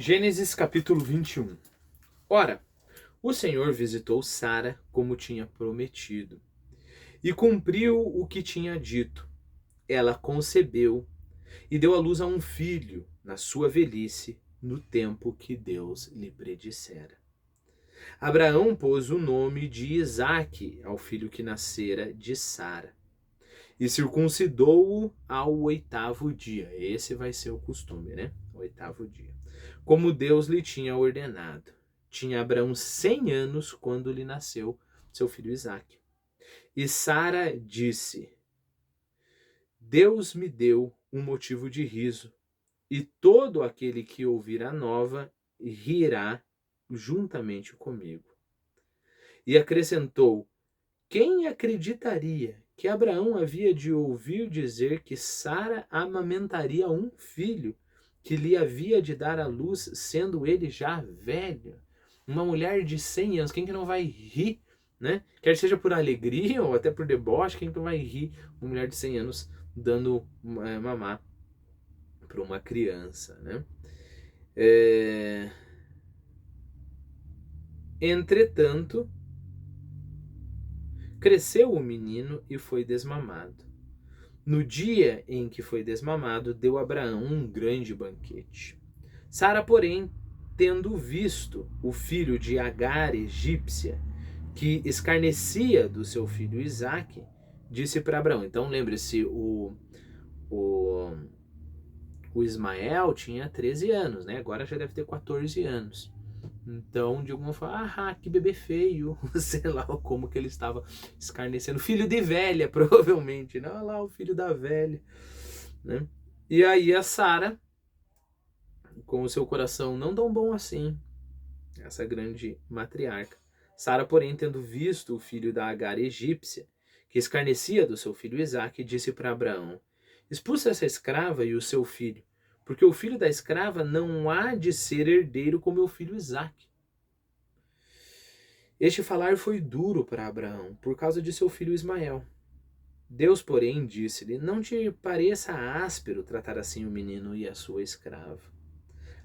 Gênesis capítulo 21. Ora, o Senhor visitou Sara como tinha prometido, e cumpriu o que tinha dito. Ela concebeu e deu à luz a um filho na sua velhice, no tempo que Deus lhe predissera. Abraão pôs o nome de Isaque ao filho que nascera de Sara, e circuncidou-o ao 8º dia. Esse vai ser o costume, né? O 8º dia. Como Deus lhe tinha ordenado. Tinha Abraão 100 anos quando lhe nasceu seu filho Isaque. E Sara disse: Deus me deu um motivo de riso, e todo aquele que ouvir a nova rirá juntamente comigo. E acrescentou: Quem acreditaria que Abraão havia de ouvir dizer que Sara amamentaria um filho que lhe havia de dar à luz, sendo ele já velho? Uma mulher de 100 anos, quem que não vai rir, né? Quer seja por alegria ou até por deboche, quem que não vai rir uma mulher de 100 anos dando mamar para uma criança, né? Entretanto, cresceu o menino e foi desmamado. No dia em que foi desmamado, deu Abraão um grande banquete. Sara, porém, tendo visto o filho de Agar, egípcia, que escarnecia do seu filho Isaque, disse para Abraão. Então, lembre-se, o, o Ismael tinha 13 anos, né? Agora já deve ter 14 anos. Então, de alguma forma, que bebê feio, sei lá como que ele estava escarnecendo. Filho de velha, provavelmente, né? Olha lá o filho da velha, né? E aí a Sara, com o seu coração não tão bom assim, essa grande matriarca. Sara, porém, tendo visto o filho da Agar egípcia, que escarnecia do seu filho Isaque, disse para Abraão: Expulsa essa escrava e o seu filho, porque o filho da escrava não há de ser herdeiro com meu filho Isaque. Este falar foi duro para Abraão, por causa de seu filho Ismael. Deus, porém, disse-lhe: Não te pareça áspero tratar assim o menino e a sua escrava.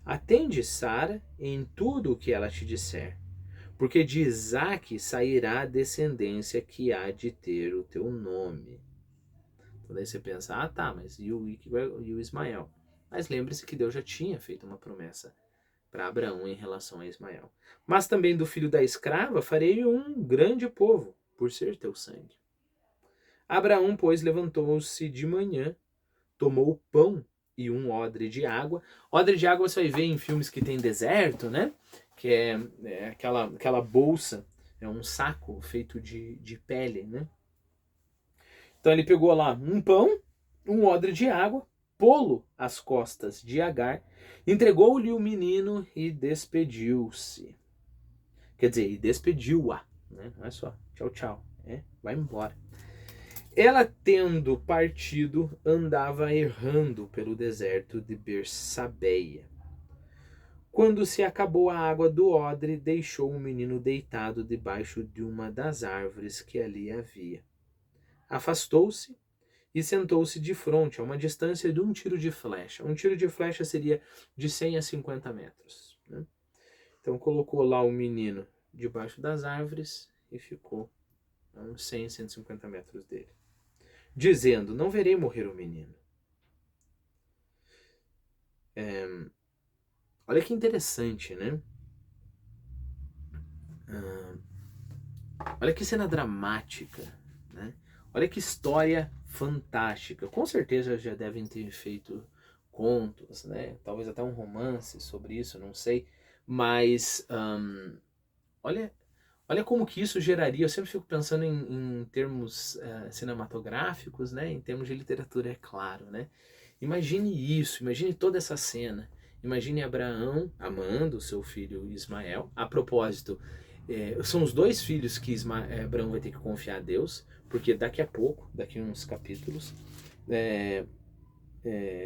Atende Sara em tudo o que ela te disser, porque de Isaque sairá a descendência que há de ter o teu nome. Então daí você pensa, mas e o Ismael? Mas lembre-se que Deus já tinha feito uma promessa para Abraão em relação a Ismael. Mas também do filho da escrava farei um grande povo, por ser teu sangue. Abraão, pois, levantou-se de manhã, tomou o pão e um odre de água. Odre de água você vai ver em filmes que tem deserto, né? Que é aquela bolsa, é um saco feito de pele, né? Então ele pegou lá um pão, um odre de água, pô-lo às costas de Agar, entregou-lhe o menino e despediu-se. Quer dizer, e despediu-a, né? Olha só, tchau, tchau, vai embora. Ela, tendo partido, andava errando pelo deserto de Bersabeia. Quando se acabou a água do odre, deixou o menino deitado debaixo de uma das árvores que ali havia. Afastou-se e sentou-se de frente, a uma distância de um tiro de flecha. Um tiro de flecha seria de 100 a 50 metros. Né? Então colocou lá o menino debaixo das árvores e ficou a uns 100, 150 metros dele. Dizendo, não verei morrer o menino. Olha que interessante, né? Olha que cena dramática, né? Olha que história fantástica. Com certeza já devem ter feito contos, né? Talvez até um romance sobre isso, não sei. Mas olha, olha como que isso geraria. Eu sempre fico pensando em termos cinematográficos, né? Em termos de literatura, é claro, né? Imagine isso, imagine toda essa cena. Imagine Abraão amando o seu filho Ismael. A propósito, são os dois filhos que Abraão vai ter que confiar a Deus, porque daqui a pouco, daqui a uns capítulos,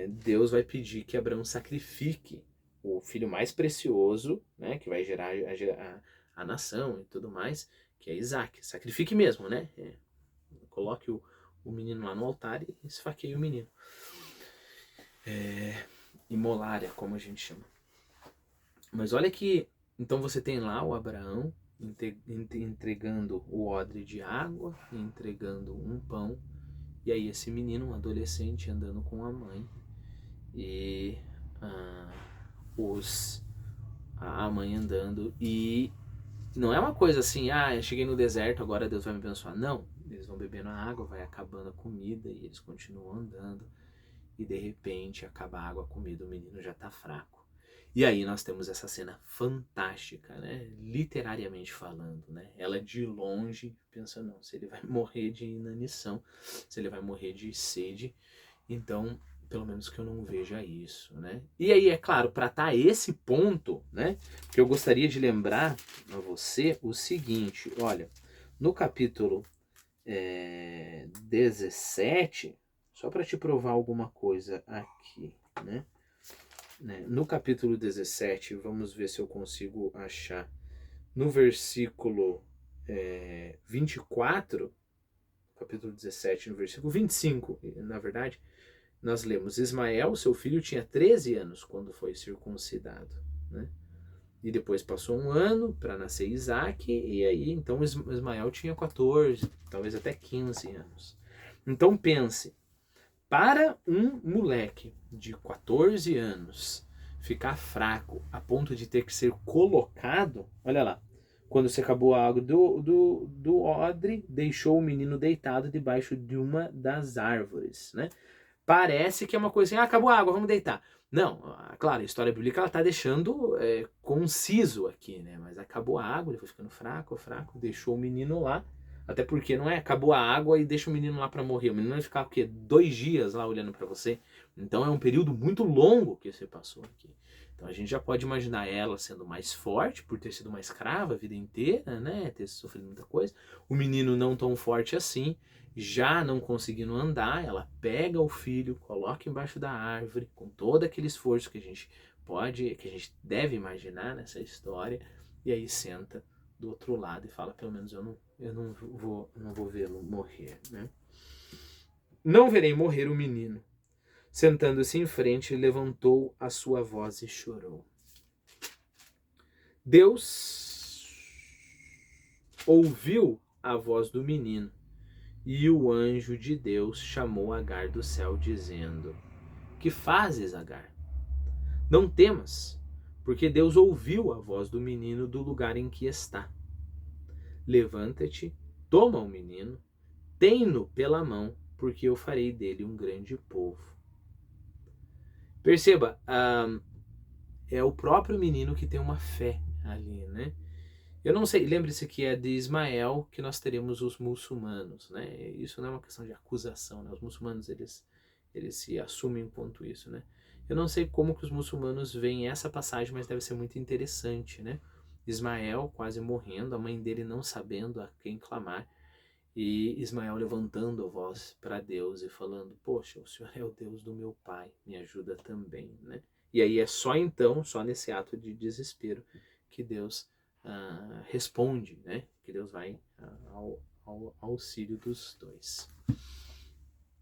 Deus vai pedir que Abraão sacrifique o filho mais precioso, né, que vai gerar a nação e tudo mais, que é Isaac. Sacrifique mesmo, né? Coloque o menino lá no altar e esfaqueie o menino. Imolária, como a gente chama. Mas olha que, então você tem lá o Abraão entregando o odre de água, entregando um pão, e aí esse menino, um adolescente, andando com a mãe, e ah, a mãe andando, e não é uma coisa assim, eu cheguei no deserto, agora Deus vai me abençoar. Não, eles vão bebendo a água, vai acabando a comida, e eles continuam andando, e de repente acaba a água, a comida, o menino já tá fraco. E aí nós temos essa cena fantástica, né? Literariamente falando, né? Ela de longe pensa, não, se ele vai morrer de inanição, se ele vai morrer de sede, então pelo menos que eu não veja isso, né? E aí, é claro, para estar esse ponto, né? Que eu gostaria de lembrar a você o seguinte, olha, no capítulo 17, só para te provar alguma coisa aqui, né? No capítulo 17, vamos ver se eu consigo achar. No versículo 24, capítulo 17, no versículo 25, na verdade, nós lemos: Ismael, seu filho, tinha 13 anos quando foi circuncidado, né? E depois passou um ano para nascer Isaac, e aí então Ismael tinha 14, talvez até 15 anos. Então pense, para um moleque de 14 anos ficar fraco a ponto de ter que ser colocado, olha lá, quando se acabou a água do odre, deixou o menino deitado debaixo de uma das árvores, né? Parece que é uma coisa assim, acabou a água, vamos deitar. Não, claro, a história bíblica ela está deixando conciso aqui, né? Mas acabou a água, ele foi ficando fraco, deixou o menino lá. Até porque não é acabou a água e deixa o menino lá para morrer. O menino vai ficar o quê? 2 dias lá olhando para você. Então é um período muito longo que você passou aqui. Então a gente já pode imaginar ela sendo mais forte por ter sido uma escrava a vida inteira, né? Ter sofrido muita coisa. O menino não tão forte assim, já não conseguindo andar, ela pega o filho, coloca embaixo da árvore, com todo aquele esforço que a gente deve imaginar nessa história, e aí senta do outro lado e fala, pelo menos eu não vou vê-lo morrer, né? Não verei morrer o menino. Sentando-se em frente, levantou a sua voz e chorou. Deus ouviu a voz do menino, e o anjo de Deus chamou Agar do céu, dizendo: Que fazes, Agar? Não temas, porque Deus ouviu a voz do menino do lugar em que está. Levanta-te, toma o menino, tem-no pela mão, porque eu farei dele um grande povo. Perceba, é o próprio menino que tem uma fé ali, né? Eu não sei, lembre-se que é de Ismael que nós teremos os muçulmanos, né? Isso não é uma questão de acusação, né? Os muçulmanos, eles se assumem enquanto isso, né? Eu não sei como que os muçulmanos veem essa passagem, mas deve ser muito interessante, né? Ismael quase morrendo, a mãe dele não sabendo a quem clamar, e Ismael levantando a voz para Deus e falando: Poxa, o Senhor é o Deus do meu pai, me ajuda também, né? E aí é só então, só nesse ato de desespero, que Deus responde, né? Que Deus vai ao auxílio dos dois.